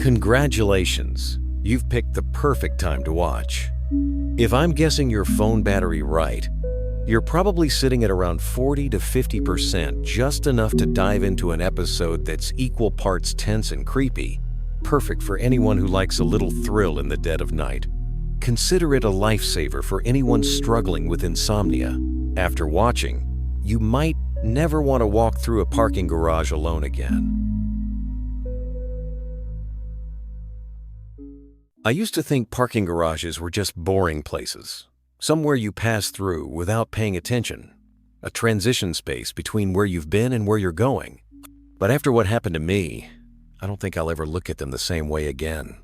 Congratulations, you've picked the perfect time to watch. If I'm guessing your phone battery right, you're probably sitting at around 40 to 50%, just enough to dive into an episode that's equal parts tense and creepy, perfect for anyone who likes a little thrill in the dead of night. Consider it a lifesaver for anyone struggling with insomnia. After watching, you might never want to walk through a parking garage alone again. I used to think parking garages were just boring places, somewhere you pass through without paying attention, a transition space between where you've been and where you're going. But after what happened to me, I don't think I'll ever look at them the same way again.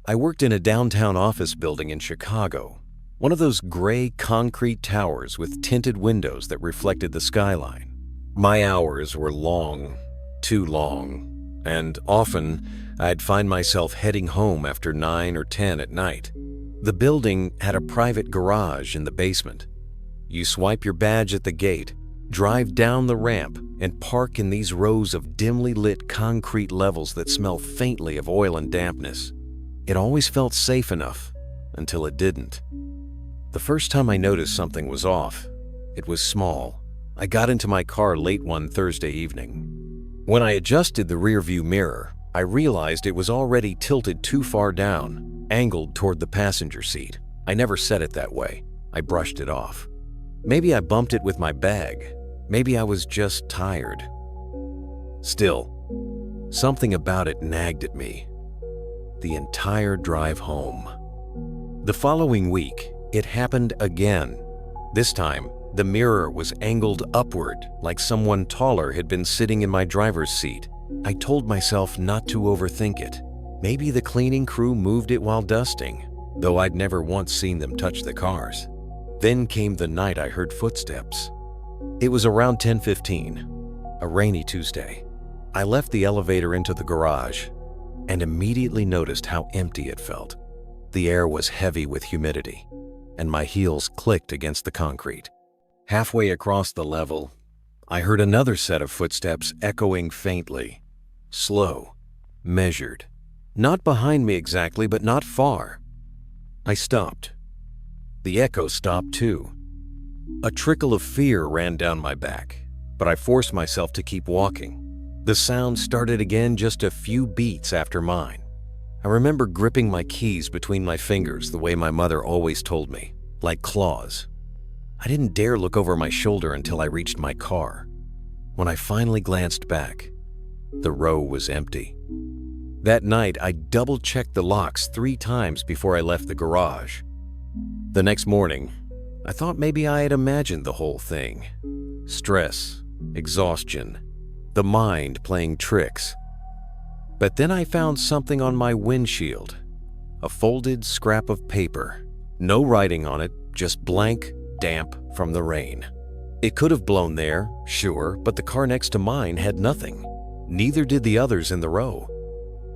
I worked in a downtown office building in Chicago, one of those gray concrete towers with tinted windows that reflected the skyline. My hours were long, too long, and often I'd find myself heading home after 9 or 10 at night. The building had a private garage in the basement. You swipe your badge at the gate, drive down the ramp, and park in these rows of dimly lit concrete levels that smell faintly of oil and dampness. It always felt safe enough, until it didn't. The first time I noticed something was off, it was small. I got into my car late one Thursday evening. When I adjusted the rearview mirror, I realized it was already tilted too far down, angled toward the passenger seat. I never said it that way. I brushed it off. Maybe I bumped it with my bag. Maybe I was just tired. Still, something about it nagged at me. The entire drive home. The following week, it happened again. This time, the mirror was angled upward, like someone taller had been sitting in my driver's seat. I told myself not to overthink it. Maybe the cleaning crew moved it while dusting, though I'd never once seen them touch the cars. Then came the night I heard footsteps. It was around 10:15, a rainy Tuesday. I left the elevator into the garage and immediately noticed how empty it felt. The air was heavy with humidity, and my heels clicked against the concrete. Halfway across the level, I heard another set of footsteps echoing faintly, slow, measured. Not behind me exactly, but not far. I stopped. The echo stopped too. A trickle of fear ran down my back, but I forced myself to keep walking. The sound started again just a few beats after mine. I remember gripping my keys between my fingers the way my mother always told me, like claws. I didn't dare look over my shoulder until I reached my car. When I finally glanced back, the row was empty. That night, I double-checked the locks 3 times before I left the garage. The next morning, I thought maybe I had imagined the whole thing. Stress, exhaustion, the mind playing tricks. But then I found something on my windshield, a folded scrap of paper. No writing on it, just blank, damp from the rain. It could have blown there, sure, but the car next to mine had nothing. Neither did the others in the row.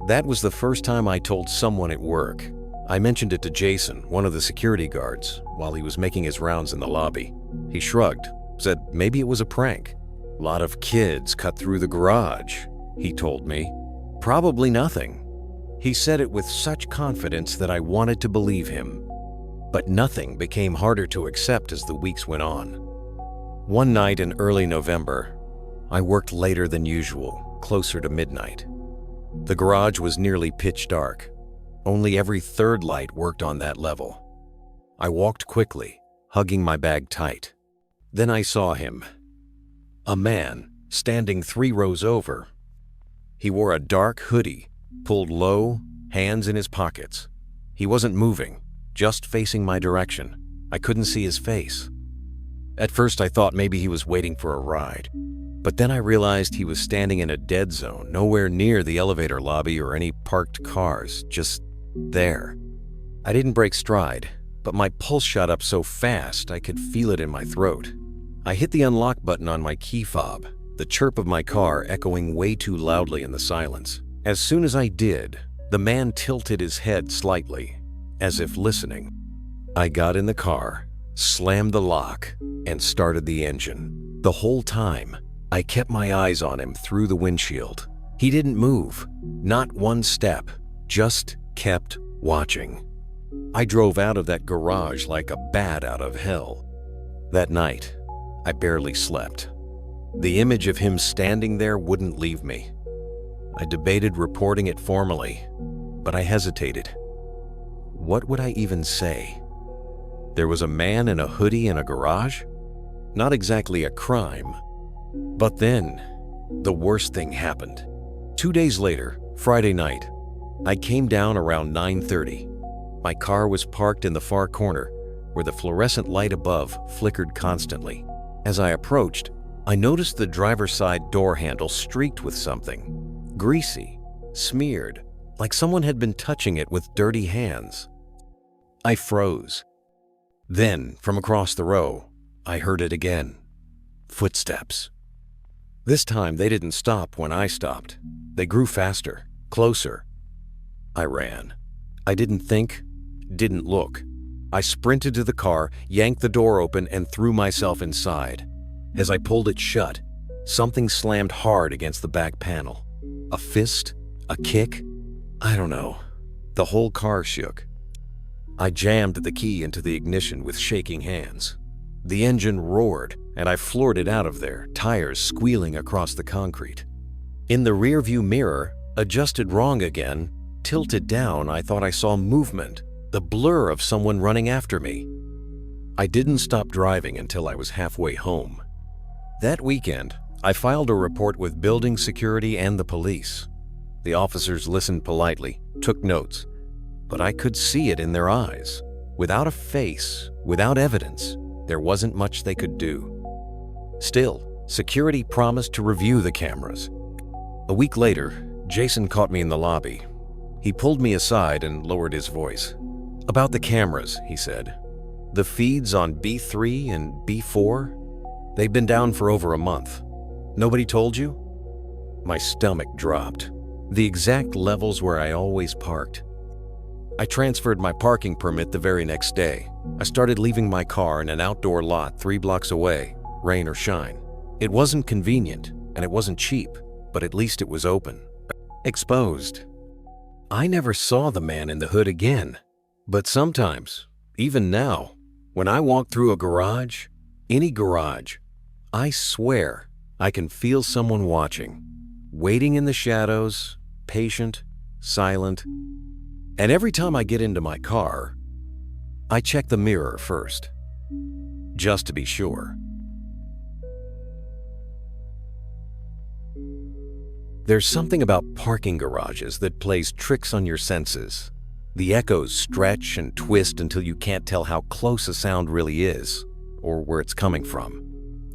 That was the first time I told someone at work. I mentioned it to Jason, one of the security guards, while he was making his rounds in the lobby. He shrugged, said maybe it was a prank. A lot of kids cut through the garage, he told me. Probably nothing. He said it with such confidence that I wanted to believe him. But nothing became harder to accept as the weeks went on. One night in early November, I worked later than usual, closer to midnight. The garage was nearly pitch dark. Only every third light worked on that level. I walked quickly, hugging my bag tight. Then I saw him. A man, standing 3 rows over. He wore a dark hoodie, pulled low, hands in his pockets. He wasn't moving, just facing my direction. I couldn't see his face. At first I thought maybe he was waiting for a ride, but then I realized he was standing in a dead zone, nowhere near the elevator lobby or any parked cars, just there. I didn't break stride, but my pulse shot up so fast I could feel it in my throat. I hit the unlock button on my key fob, the chirp of my car echoing way too loudly in the silence. As soon as I did, the man tilted his head slightly, as if listening. I got in the car, slammed the lock, and started the engine. The whole time, I kept my eyes on him through the windshield. He didn't move, not one step, just kept watching. I drove out of that garage like a bat out of hell. That night, I barely slept. The image of him standing there wouldn't leave me. I debated reporting it formally, but I hesitated. What would I even say? There was a man in a hoodie in a garage? Not exactly a crime. But then, the worst thing happened. 2 days later, Friday night, I came down around 9:30. My car was parked in the far corner, where the fluorescent light above flickered constantly. As I approached, I noticed the driver's side door handle streaked with something. Greasy, smeared, like someone had been touching it with dirty hands. I froze. Then, from across the row, I heard it again. Footsteps. This time they didn't stop when I stopped. They grew faster, closer. I ran. I didn't think, didn't look. I sprinted to the car, yanked the door open, and threw myself inside. As I pulled it shut, something slammed hard against the back panel. A fist? A kick? I don't know. The whole car shook. I jammed the key into the ignition with shaking hands. The engine roared, and I floored it out of there, tires squealing across the concrete. In the rearview mirror, adjusted wrong again, tilted down, I thought I saw movement, the blur of someone running after me. I didn't stop driving until I was halfway home. That weekend, I filed a report with building security and the police. The officers listened politely, took notes, but I could see it in their eyes. Without a face, without evidence, there wasn't much they could do. Still, security promised to review the cameras. A week later, Jason caught me in the lobby. He pulled me aside and lowered his voice. "About the cameras," he said. "The feeds on B3 and B4, they've been down for over a month. Nobody told you?" My stomach dropped. The exact levels where I always parked. I transferred my parking permit the very next day. I started leaving my car in an outdoor lot 3 blocks away, rain or shine. It wasn't convenient, and it wasn't cheap, but at least it was open. Exposed. I never saw the man in the hood again. But sometimes, even now, when I walk through a garage, any garage, I swear I can feel someone watching, waiting in the shadows, patient, silent. And every time I get into my car, I check the mirror first, just to be sure. There's something about parking garages that plays tricks on your senses. The echoes stretch and twist until you can't tell how close a sound really is, or where it's coming from.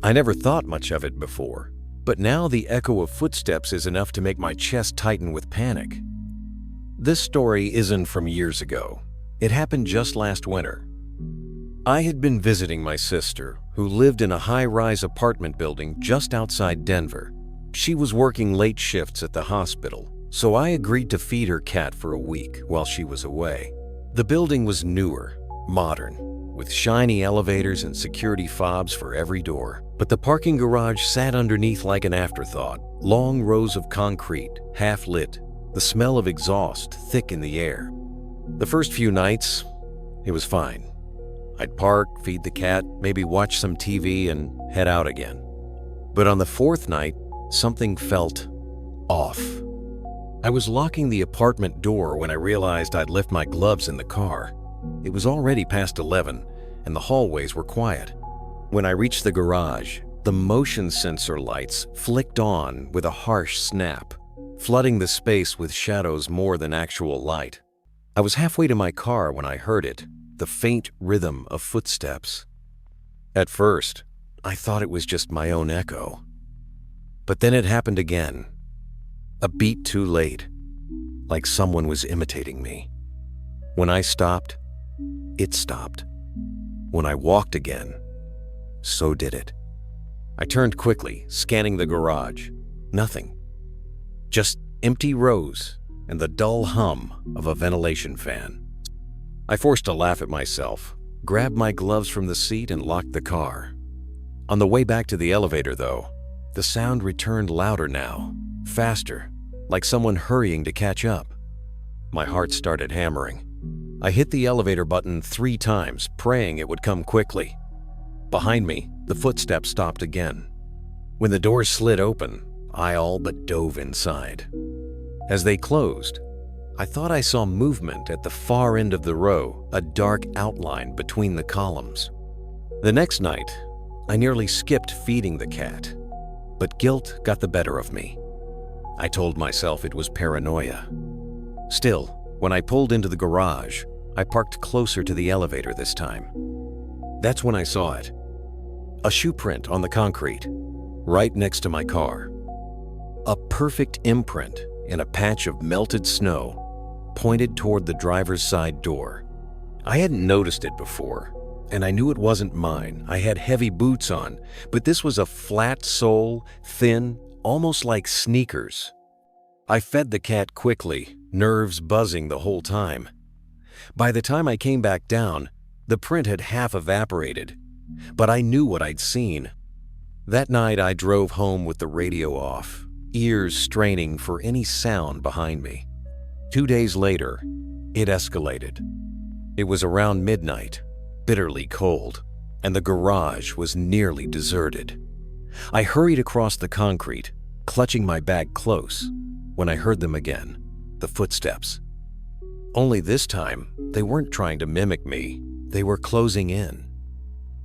I never thought much of it before, but now the echo of footsteps is enough to make my chest tighten with panic. This story isn't from years ago. It happened just last winter. I had been visiting my sister, who lived in a high-rise apartment building just outside Denver. She was working late shifts at the hospital, so I agreed to feed her cat for a week while she was away. The building was newer, modern, with shiny elevators and security fobs for every door. But the parking garage sat underneath like an afterthought, long rows of concrete, half-lit, the smell of exhaust thick in the air. The first few nights, it was fine. I'd park, feed the cat, maybe watch some TV, and head out again. But on the 4th night, something felt off. I was locking the apartment door when I realized I'd left my gloves in the car. It was already past 11, and the hallways were quiet. When I reached the garage, the motion sensor lights flicked on with a harsh snap, flooding the space with shadows more than actual light. I was halfway to my car when I heard it, the faint rhythm of footsteps. At first, I thought it was just my own echo. But then it happened again. A beat too late, like someone was imitating me. When I stopped, it stopped. When I walked again, so did it. I turned quickly, scanning the garage. Nothing. Just empty rows and the dull hum of a ventilation fan. I forced a laugh at myself, grabbed my gloves from the seat, and locked the car. On the way back to the elevator, though, the sound returned louder now, faster, like someone hurrying to catch up. My heart started hammering. I hit the elevator button 3 times, praying it would come quickly. Behind me, the footsteps stopped again. When the doors slid open, I all but dove inside. As they closed, I thought I saw movement at the far end of the row, a dark outline between the columns. The next night, I nearly skipped feeding the cat, but guilt got the better of me. I told myself it was paranoia. Still, when I pulled into the garage, I parked closer to the elevator this time. That's when I saw it. A shoe print on the concrete, right next to my car. A perfect imprint in a patch of melted snow pointed toward the driver's side door. I hadn't noticed it before, and I knew it wasn't mine. I had heavy boots on, but this was a flat sole, thin, almost like sneakers. I fed the cat quickly, nerves buzzing the whole time. By the time I came back down, the print had half evaporated, but I knew what I'd seen. That night I drove home with the radio off, ears straining for any sound behind me. 2 days later, it escalated. It was around midnight, bitterly cold, and the garage was nearly deserted. I hurried across the concrete, clutching my bag close, when I heard them again, the footsteps. Only this time, they weren't trying to mimic me. They were closing in.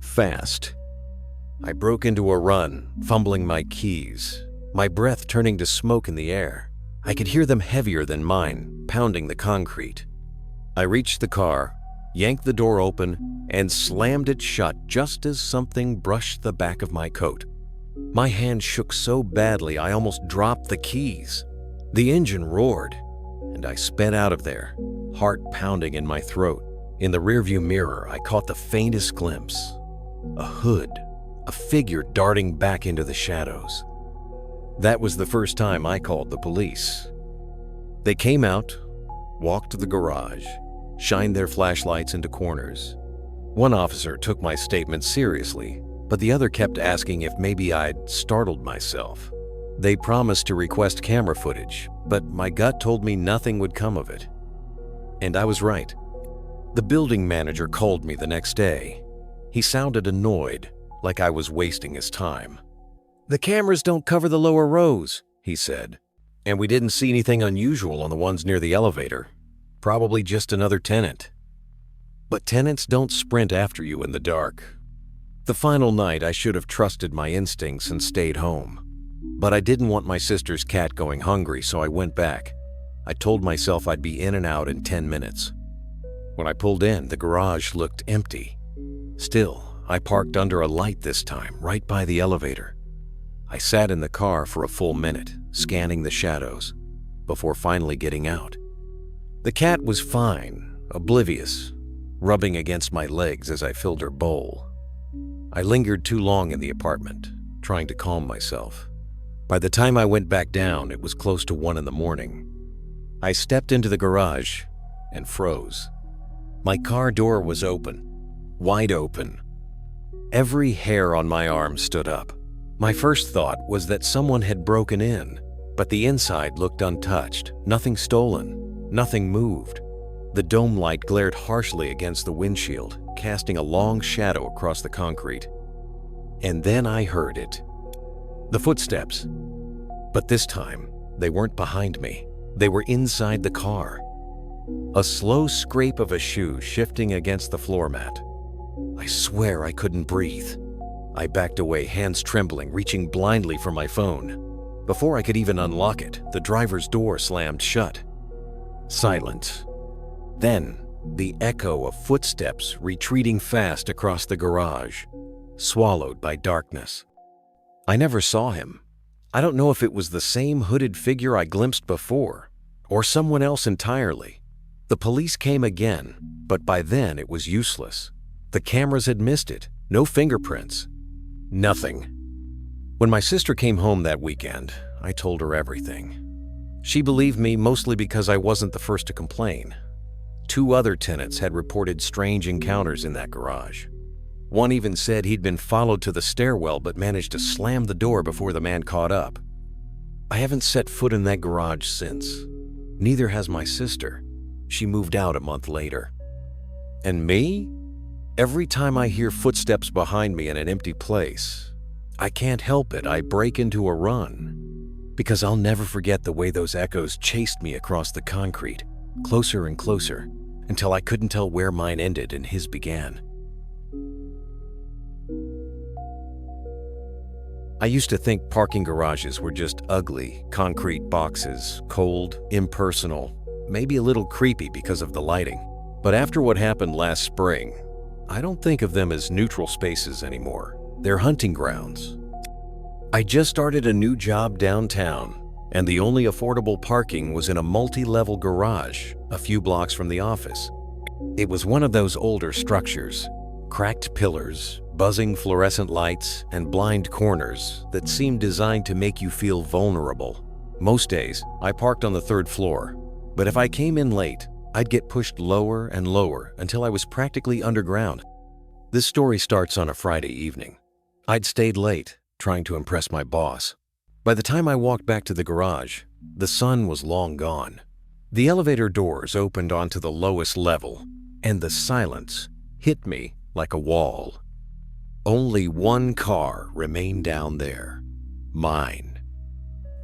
Fast. I broke into a run, fumbling my keys, my breath turning to smoke in the air. I could hear them heavier than mine, pounding the concrete. I reached the car, yanked the door open, and slammed it shut just as something brushed the back of my coat. My hand shook so badly I almost dropped the keys. The engine roared, and I sped out of there, heart pounding in my throat. In the rearview mirror, I caught the faintest glimpse. A hood, a figure darting back into the shadows. That was the first time I called the police. They came out, walked to the garage, shined their flashlights into corners. One officer took my statement seriously, but the other kept asking if maybe I'd startled myself. They promised to request camera footage, but my gut told me nothing would come of it. And I was right. The building manager called me the next day. He sounded annoyed, like I was wasting his time. "The cameras don't cover the lower rows," he said. "And we didn't see anything unusual on the ones near the elevator. Probably just another tenant." But tenants don't sprint after you in the dark. The final night, I should have trusted my instincts and stayed home. But I didn't want my sister's cat going hungry, so I went back. I told myself I'd be in and out in 10 minutes. When I pulled in, the garage looked empty. Still, I parked under a light this time, right by the elevator. I sat in the car for a full minute, scanning the shadows, before finally getting out. The cat was fine, oblivious, rubbing against my legs as I filled her bowl. I lingered too long in the apartment, trying to calm myself. By the time I went back down, it was close to 1 in the morning. I stepped into the garage and froze. My car door was open, wide open. Every hair on my arm stood up. My first thought was that someone had broken in, but the inside looked untouched, nothing stolen, nothing moved. The dome light glared harshly against the windshield, casting a long shadow across the concrete. And then I heard it. The footsteps. But this time, they weren't behind me. They were inside the car. A slow scrape of a shoe shifting against the floor mat. I swear I couldn't breathe. I backed away, hands trembling, reaching blindly for my phone. Before I could even unlock it, the driver's door slammed shut. Silence. Then, the echo of footsteps retreating fast across the garage, swallowed by darkness. I never saw him. I don't know if it was the same hooded figure I glimpsed before, or someone else entirely. The police came again, but by then it was useless. The cameras had missed it. No fingerprints. Nothing. When my sister came home that weekend, I told her everything. She believed me mostly because I wasn't the first to complain. 2 other tenants had reported strange encounters in that garage. One even said he'd been followed to the stairwell but managed to slam the door before the man caught up. I haven't set foot in that garage since. Neither has my sister. She moved out a month later. And me? Every time I hear footsteps behind me in an empty place, I can't help it. I break into a run. Because I'll never forget the way those echoes chased me across the concrete, closer and closer, until I couldn't tell where mine ended and his began. I used to think parking garages were just ugly, concrete boxes, cold, impersonal, maybe a little creepy because of the lighting. But after what happened last spring, I don't think of them as neutral spaces anymore. They're hunting grounds. I just started a new job downtown, and the only affordable parking was in a multi-level garage a few blocks from the office. It was one of those older structures, cracked pillars, buzzing fluorescent lights, and blind corners that seemed designed to make you feel vulnerable. Most days, I parked on the third floor, but if I came in late, I'd get pushed lower and lower until I was practically underground. This story starts on a Friday evening. I'd stayed late, trying to impress my boss. By the time I walked back to the garage, the sun was long gone. The elevator doors opened onto the lowest level, and the silence hit me like a wall. Only one car remained down there, mine.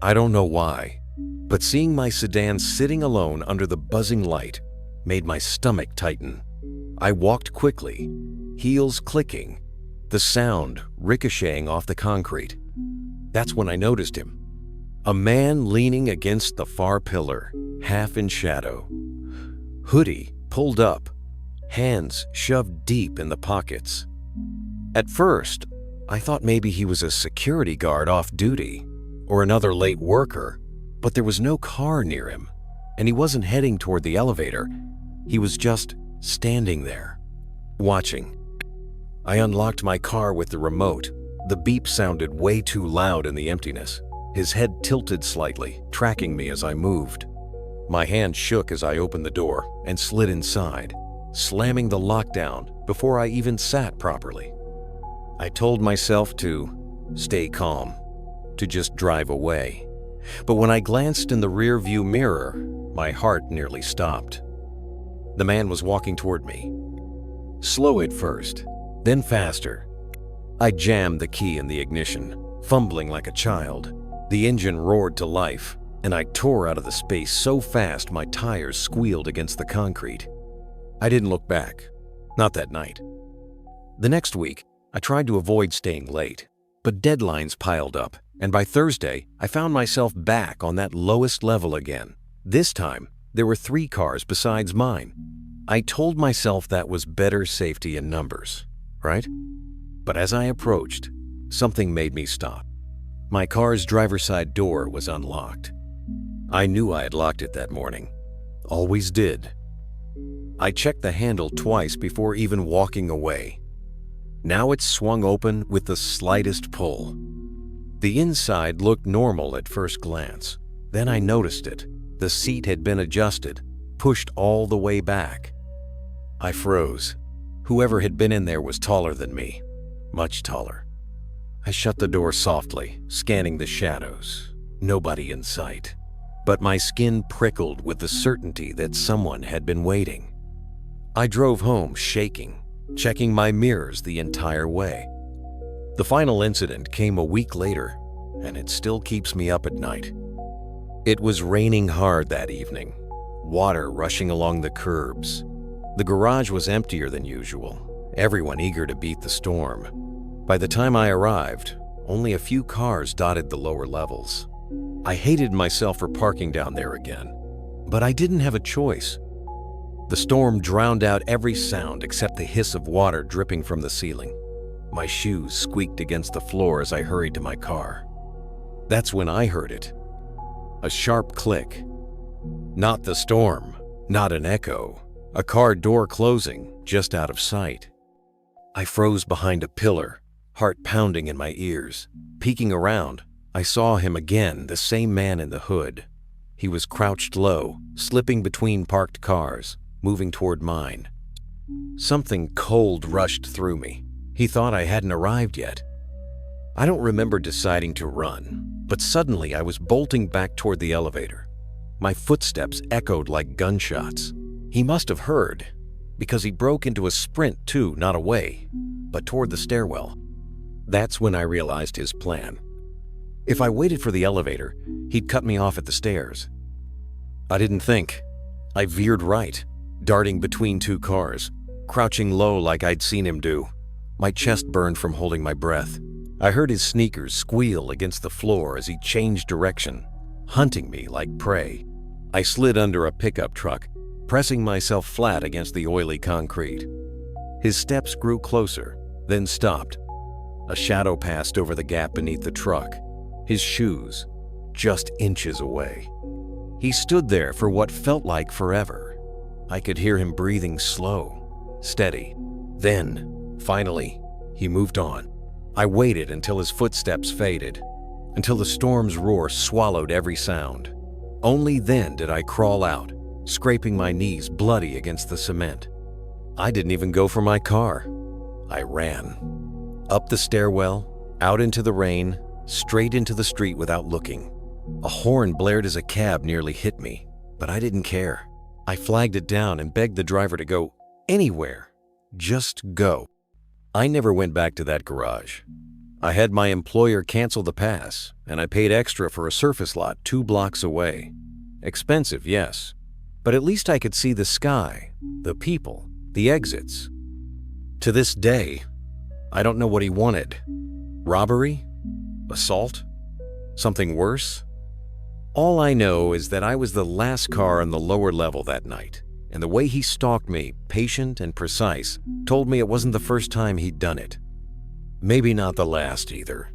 I don't know why, but seeing my sedan sitting alone under the buzzing light made my stomach tighten. I walked quickly, heels clicking, the sound ricocheting off the concrete. That's when I noticed him. A man leaning against the far pillar, half in shadow. Hoodie pulled up, hands shoved deep in the pockets. At first, I thought maybe he was a security guard off duty or another late worker, but there was no car near him, and he wasn't heading toward the elevator. He was just standing there, watching. I unlocked my car with the remote. The beep sounded way too loud in the emptiness. His head tilted slightly, tracking me as I moved. My hand shook as I opened the door and slid inside, slamming the lock down before I even sat properly. I told myself to stay calm, to just drive away. But when I glanced in the rear-view mirror, my heart nearly stopped. The man was walking toward me. Slow at first, then faster. I jammed the key in the ignition, fumbling like a child. The engine roared to life, and I tore out of the space so fast my tires squealed against the concrete. I didn't look back, not that night. The next week, I tried to avoid staying late, but deadlines piled up, and by Thursday, I found myself back on that lowest level again. This time, there were 3 cars besides mine. I told myself that was better safety in numbers, right? But as I approached, something made me stop. My car's driver's side door was unlocked. I knew I had locked it that morning. Always did. I checked the handle twice before even walking away. Now it swung open with the slightest pull. The inside looked normal at first glance. Then I noticed it. The seat had been adjusted, pushed all the way back. I froze. Whoever had been in there was taller than me, much taller. I shut the door softly, scanning the shadows. Nobody in sight. But my skin prickled with the certainty that someone had been waiting. I drove home shaking, checking my mirrors the entire way. The final incident came a week later, and it still keeps me up at night. It was raining hard that evening, water rushing along the curbs. The garage was emptier than usual, everyone eager to beat the storm. By the time I arrived, only a few cars dotted the lower levels. I hated myself for parking down there again, but I didn't have a choice. The storm drowned out every sound except the hiss of water dripping from the ceiling. My shoes squeaked against the floor as I hurried to my car. That's when I heard it. A sharp click. Not the storm, not an echo. A car door closing, just out of sight. I froze behind a pillar, heart pounding in my ears. Peeking around, I saw him again, the same man in the hood. He was crouched low, slipping between parked cars, moving toward mine. Something cold rushed through me. He thought I hadn't arrived yet. I don't remember deciding to run, But suddenly I was bolting back toward the elevator. My footsteps echoed like gunshots. He must have heard, because he broke into a sprint too, not away, but toward the stairwell. That's when I realized his plan. If I waited for the elevator, he'd cut me off at the stairs. I didn't think. I veered right, darting between two cars, crouching low like I'd seen him do. My chest burned from holding my breath. I heard his sneakers squeal against the floor as he changed direction, hunting me like prey. I slid under a pickup truck, pressing myself flat against the oily concrete. His steps grew closer, then stopped. A shadow passed over the gap beneath the truck, his shoes just inches away. He stood there for what felt like forever. I could hear him breathing slow, steady. Then, finally, he moved on. I waited until his footsteps faded, until the storm's roar swallowed every sound. Only then did I crawl out, scraping my knees bloody against the cement. I didn't even go for my car. I ran. Up the stairwell, out into the rain, straight into the street without looking. A horn blared as a cab nearly hit me, but I didn't care. I flagged it down and begged the driver to go anywhere. Just go. I never went back to that garage. I had my employer cancel the pass, and I paid extra for a surface lot 2 blocks away. Expensive, yes, but at least I could see the sky, the people, the exits. To this day, I don't know what he wanted. Robbery? Assault? Something worse? All I know is that I was the last car on the lower level that night, and the way he stalked me, patient and precise, told me it wasn't the first time he'd done it. Maybe not the last either.